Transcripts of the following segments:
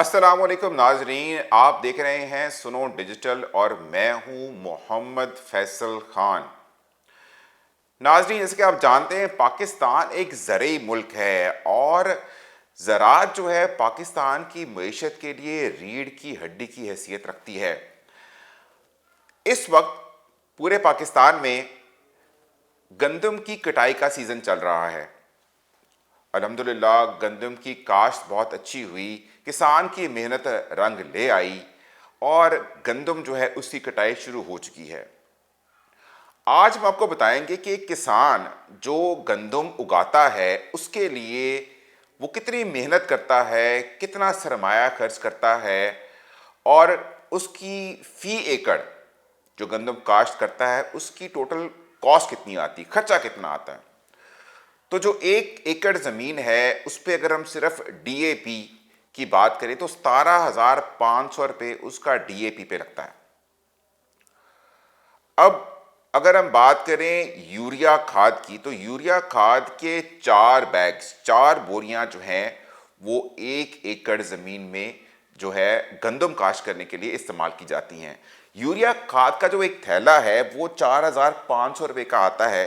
अस्सलामुअलैकुम नाजरीन, आप देख रहे हैं सुनो डिजिटल और मैं हूं मोहम्मद फैसल खान। नाजरीन, जैसे कि आप जानते हैं पाकिस्तान एक ज़रूरी मुल्क है और ज़राअत जो है पाकिस्तान की मईशत के लिए रीढ़ की हड्डी की हैसियत रखती है। इस वक्त पूरे पाकिस्तान में गंदम की कटाई का सीज़न चल रहा है। अल्हम्दुलिल्लाह गंदम की काश्त बहुत अच्छी हुई, किसान की मेहनत रंग ले आई और गंदम जो है उसकी कटाई शुरू हो चुकी है। आज हम आपको बताएंगे कि एक किसान जो गंदम उगाता है उसके लिए वो कितनी मेहनत करता है, कितना सरमाया खर्च करता है और उसकी फी एकड़ जो गंदम काश्त करता है उसकी टोटल कॉस्ट कितनी आती, खर्चा कितना आता है। तो जो 1 एकड़ ज़मीन है उस पर अगर हम सिर्फ डीएपी की बात करें तो 17,500 रुपये उसका डीएपी पे लगता है। अब अगर हम बात करें यूरिया खाद की तो यूरिया खाद के 4 बैग्स, 4 बोरियां जो हैं वो 1 एकड़ ज़मीन में जो है गंदम काश्त करने के लिए इस्तेमाल की जाती हैं। यूरिया खाद का जो एक थैला है वो 4,500 रुपये का आता है।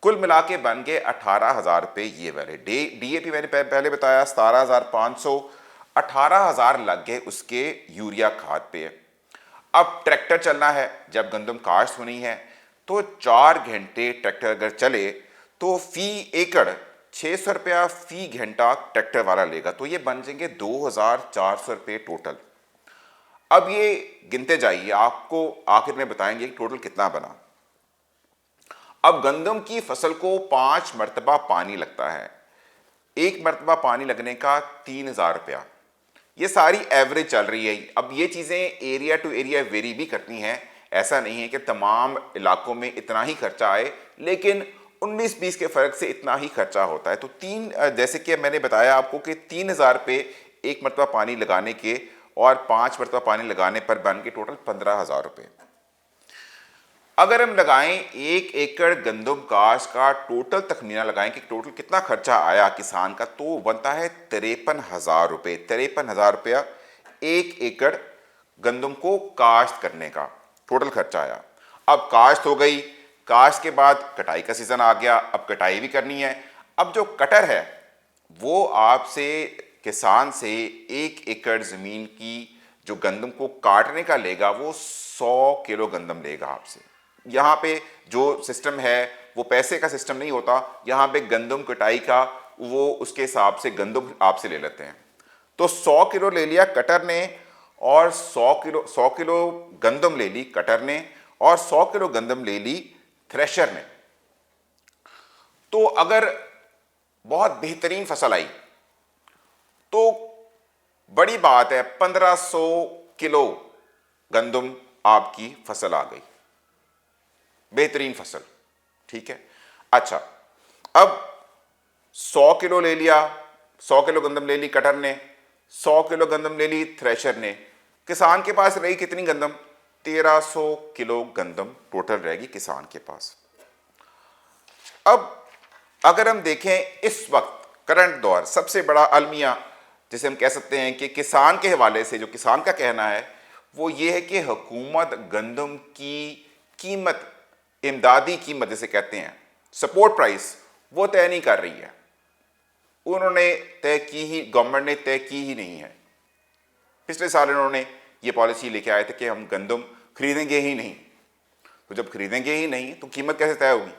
कुल मिला के बन गए 18,000 रुपये ये वाले। डीएपी मैंने पहले बताया 17,500, 18,000 लग गए उसके यूरिया खाद पे। अब ट्रैक्टर चलना है, जब गंदम काश्त होनी है तो 4 घंटे ट्रैक्टर अगर चले तो फी एकड़ 600 रुपया फी घंटा ट्रैक्टर वाला लेगा, तो ये बन जाएंगे 2,400 रुपये टोटल। अब ये गिनते जाइए, आपको आखिर में बताएंगे कि टोटल कितना बना। अब गंदम की फसल को 5 मरतबा पानी लगता है। 1 मरतबा पानी लगने का 3,000 रुपया। ये सारी एवरेज चल रही है। अब ये चीज़ें एरिया टू एरिया वेरी भी करती हैं, ऐसा नहीं है कि तमाम इलाकों में इतना ही खर्चा आए, लेकिन 19-20 के फ़र्क से इतना ही खर्चा होता है। तो जैसे कि मैंने बताया आपको कि 3,000 रुपये 1 मरतबा पानी लगाने के और 5 मरतबा पानी लगाने पर बन के टोटल 15,000 रुपये। अगर हम लगाएं 1 एकड़ गंदम काश्त का टोटल तखमीना लगाएं कि टोटल कितना खर्चा आया किसान का, तो बनता है 53,000 रुपये। 53,000 रुपया 1 एकड़ गंदम को काश्त करने का टोटल खर्चा आया। अब काश्त हो गई, काश्त के बाद कटाई का सीज़न आ गया, अब कटाई भी करनी है। अब जो कटर है वो आपसे किसान से 1 एकड़ ज़मीन की जो गंदम को काटने का लेगा वो 100 किलो गंदम लेगा आपसे। यहाँ पे जो सिस्टम है वो पैसे का सिस्टम नहीं होता, यहाँ पे गंदम कटाई का वो उसके हिसाब से गंदम आपसे ले लेते हैं। तो 100 किलो ले लिया कटर ने और 100 किलो गंदम ले ली कटर ने और 100 किलो गंदम ले ली थ्रेशर ने। तो अगर बहुत बेहतरीन फसल आई तो बड़ी बात है, 1,500 किलो गंदम आपकी फसल आ गई, बेहतरीन फसल। ठीक है, अच्छा अब 100 किलो ले लिया, 100 किलो गंदम ले ली कटर ने, 100 किलो गंदम ले ली थ्रेशर ने। किसान के पास रही कितनी गंदम? 1,300 किलो गंदम टोटल रहेगी किसान के पास। अब अगर हम देखें इस वक्त करंट दौर सबसे बड़ा अलमिया जिसे हम कह सकते हैं कि किसान के हवाले से जो किसान का कहना है वो ये है कि हुकूमत गंदम की कीमत, इमदादी कीमत जिसे कहते हैं सपोर्ट प्राइस, वो तय नहीं कर रही है। उन्होंने तय की ही, गवर्नमेंट ने तय की ही नहीं है। पिछले साल इन्होंने ये पॉलिसी लेके आए थे कि हम गंदम खरीदेंगे ही नहीं। तो जब खरीदेंगे ही नहीं तो कीमत कैसे तय होगी?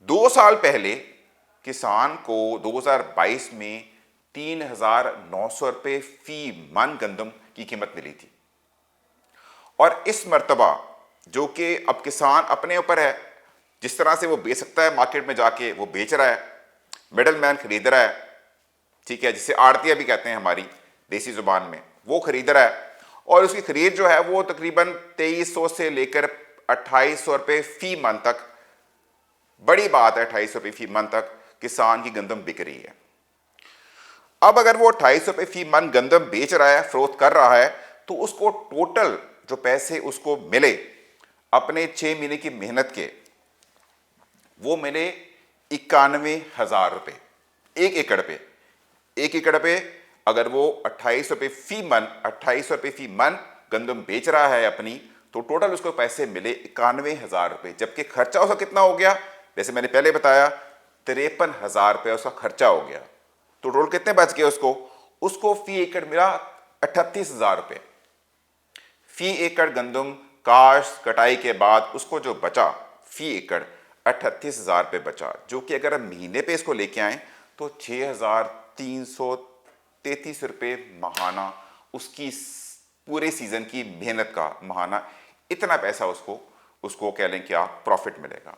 2 साल पहले किसान को 2022 में 3,900 रुपये फी मन गंदम की कीमत मिली थी। और इस मर्तबा जो कि अब किसान अपने ऊपर है, जिस तरह से वो बेच सकता है मार्केट में जाके वो बेच रहा है, मिडल मैन खरीद रहा है, ठीक है, जिसे आड़तिया भी कहते हैं हमारी देसी जुबान में, वो खरीद रहा है। और उसकी खरीद जो है वो तकरीबन 2,300 से लेकर 2,800 रुपये फी मन तक, बड़ी बात है 2,800 रुपये फी मन तक किसान की गंदम बिक रही है। अब अगर वो 2,800 रुपये फी मन गंदम बेच रहा है, फरोख्त कर रहा है, तो उसको टोटल जो पैसे उसको मिले अपने 6 महीने की मेहनत के, वो मिले 91,000 रुपये 1 एकड़ पे। 1 एकड़ पे अगर वो 2800 रुपये फी मन गंदम बेच रहा है अपनी, तो टोटल उसको पैसे मिले 91,000 रुपये, जबकि खर्चा उसका कितना हो गया, जैसे मैंने पहले बताया 53,000 रुपये उसका खर्चा हो गया। तो टोटल कितने बच गए उसको फी एकड़ मिला 38,000 रुपये। फी एकड़ गंदम काश्त कटाई के बाद उसको जो बचा फी एकड़ 38,000 रुपये बचा, जो कि अगर हम महीने पे इसको लेके आए तो 6,333 रुपये महाना उसकी पूरे सीजन की मेहनत का महाना, इतना पैसा उसको कह लें क्या प्रॉफिट मिलेगा।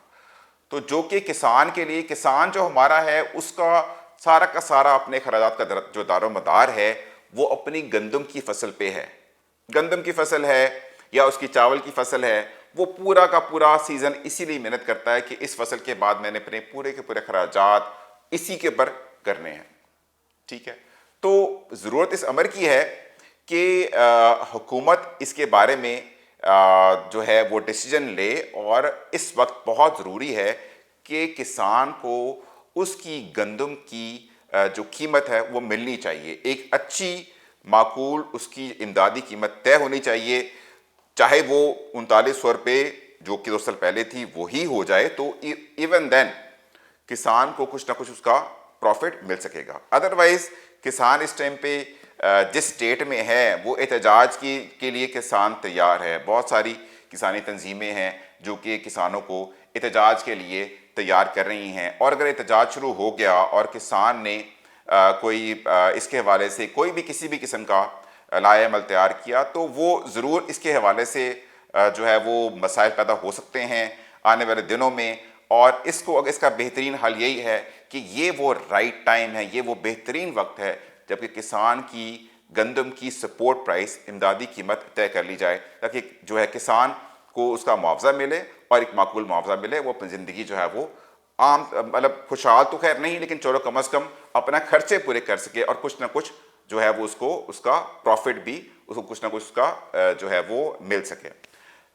तो जो कि किसान के लिए, किसान जो हमारा है उसका सारा का सारा अपने खराजात का जो दारोमदार है वो अपनी गंदम की फसल पे है। गंदम की फसल है या उसकी चावल की फसल है, वो पूरा का पूरा सीजन इसीलिए मेहनत करता है कि इस फसल के बाद मैंने अपने पूरे के पूरे खराजात इसी के ऊपर करने हैं। ठीक है, तो ज़रूरत इस अमर की है कि हुकूमत इसके बारे में जो है वो डिसीजन ले, और इस वक्त बहुत ज़रूरी है कि किसान को उसकी गंदम की जो कीमत है वो मिलनी चाहिए। एक अच्छी माकूल उसकी इमदादी कीमत तय होनी चाहिए, चाहे वो 3900 रुपये जो कि 2 साल पहले थी वही हो जाए, तो इवन देन किसान को कुछ ना कुछ उसका प्रॉफिट मिल सकेगा। अदरवाइज किसान इस टाइम पे जिस स्टेट में है वो एहतजाज के लिए किसान तैयार है। बहुत सारी किसानी तंजीमें हैं जो कि किसानों को एहतजाज के लिए तैयार कर रही हैं, और अगर एहतजाज शुरू हो गया और किसान ने कोई इसके हवाले से कोई भी किसी भी किस्म का लाएअमल तैयार किया, तो वो ज़रूर इसके हवाले से जो है वो मसाइल पैदा हो सकते हैं आने वाले दिनों में। और इसका बेहतरीन हल यही है कि ये वो राइट टाइम है, ये वो बेहतरीन वक्त है जबकि किसान की गंदम की सपोर्ट प्राइस, इमदादी कीमत तय कर ली जाए, ताकि जो है किसान को उसका मुआवजा मिले और एक माकूल मुआवजा मिले, वो अपनी ज़िंदगी जो है वो आम मतलब खुशहाल तो खैर नहीं, लेकिन चलो कम अज़ कम अपना खर्चे पूरे कर सके और कुछ ना कुछ जो है वो उसका प्रॉफिट भी उसको कुछ ना कुछ उसका जो है वो मिल सके।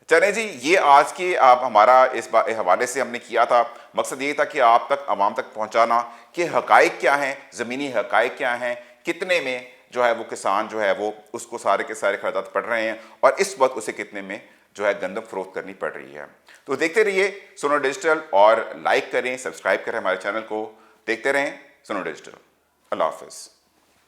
चलें जी, ये आज की आप हमारा इस हवाले से हमने किया था। मकसद ये था कि आप तक, आवाम तक पहुंचाना कि हकाइक क्या हैं, ज़मीनी हकाइक क्या हैं, कितने में जो है वो किसान जो है वो उसको सारे के सारे खर्चात पड़ रहे हैं, और इस वक्त उसे कितने में जो है गंदम फरोख्त करनी पड़ रही है। तो देखते रहिए सुनो डिजिटल, और लाइक करें, सब्सक्राइब करें हमारे चैनल को, देखते रहें सुनो डिजिटल। अल्लाह हाफ़िज़।